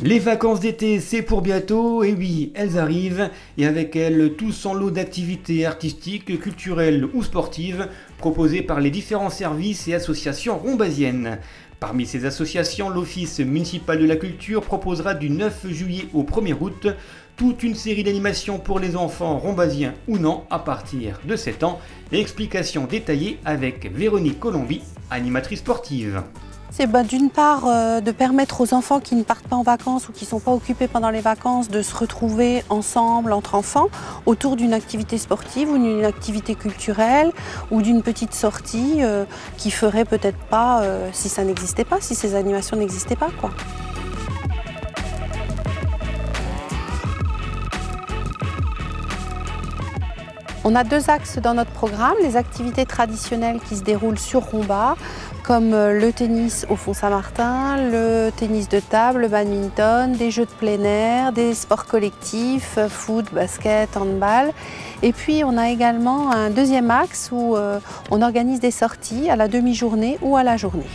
Les vacances d'été, c'est pour bientôt, et oui, elles arrivent, et avec elles tout son lot d'activités artistiques, culturelles ou sportives proposées par les différents services et associations ronbaziennes. Parmi ces associations, l'Office municipal de la culture proposera du 9 juillet au 1er août toute une série d'animations pour les enfants ronbaziens ou non à partir de 7 ans. Explications détaillées avec Véronique Colombi, animatrice sportive. C'est d'une part de permettre aux enfants qui ne partent pas en vacances ou qui ne sont pas occupés pendant les vacances de se retrouver ensemble entre enfants autour d'une activité sportive ou d'une activité culturelle ou d'une petite sortie qui ferait peut-être pas si ça n'existait pas, si ces animations n'existaient pas, quoi. On a deux axes dans notre programme, les activités traditionnelles qui se déroulent sur Romba, comme le tennis au Font-Saint-Martin, le tennis de table, le badminton, des jeux de plein air, des sports collectifs, foot, basket, handball. Et puis on a également un deuxième axe où on organise des sorties à la demi-journée ou à la journée.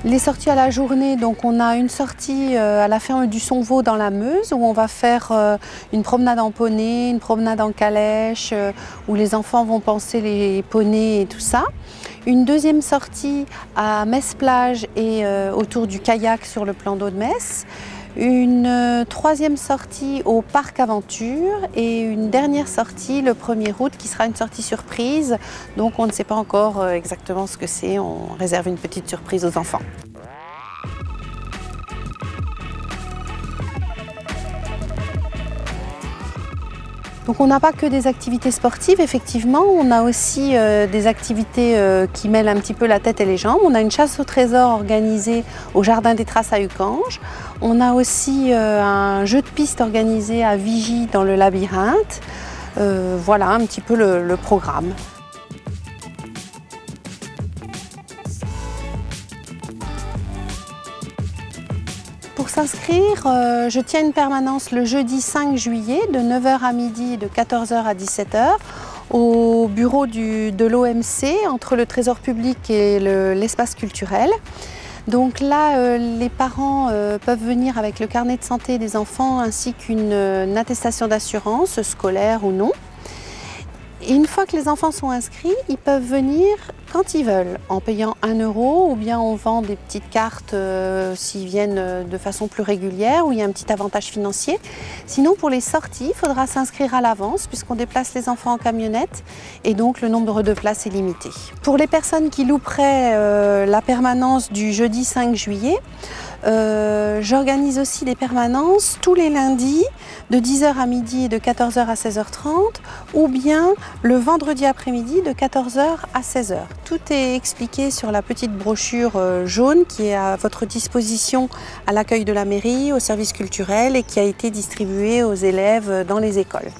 Les sorties à la journée, donc on a une sortie à la ferme du Sonvaux dans la Meuse où on va faire une promenade en poney, une promenade en calèche où les enfants vont panser les poneys et tout ça. Une deuxième sortie à Metz-Plage et autour du kayak sur le plan d'eau de Metz. Une troisième sortie au Parc Aventure et une dernière sortie le 1er août qui sera une sortie surprise. Donc on ne sait pas encore exactement ce que c'est, on réserve une petite surprise aux enfants. Donc on n'a pas que des activités sportives, effectivement, on a aussi des activités qui mêlent un petit peu la tête et les jambes. On a une chasse au trésor organisée au Jardin des Traces à Ucange. On a aussi un jeu de piste organisé à Vigie dans le labyrinthe. Voilà un petit peu le programme. Pour s'inscrire, je tiens une permanence le jeudi 5 juillet de 9 h à midi et de 14 h à 17 h au bureau de l'OMC entre le Trésor public et l'espace culturel. Donc là, les parents peuvent venir avec le carnet de santé des enfants ainsi qu'une attestation d'assurance, scolaire ou non. Et une fois que les enfants sont inscrits, ils peuvent venir quand ils veulent, en payant 1 € ou bien on vend des petites cartes s'ils viennent de façon plus régulière où il y a un petit avantage financier. Sinon pour les sorties, il faudra s'inscrire à l'avance puisqu'on déplace les enfants en camionnette et donc le nombre de places est limité. Pour les personnes qui louperaient la permanence du jeudi 5 juillet, j'organise aussi des permanences tous les lundis de 10 h à midi et de 14 h à 16 h 30 ou bien le vendredi après-midi de 14 h à 16 h. Tout est expliqué sur la petite brochure jaune qui est à votre disposition à l'accueil de la mairie, au service culturel et qui a été distribuée aux élèves dans les écoles.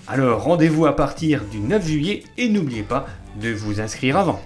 Alors rendez-vous à partir du 9 juillet et n'oubliez pas de vous inscrire avant.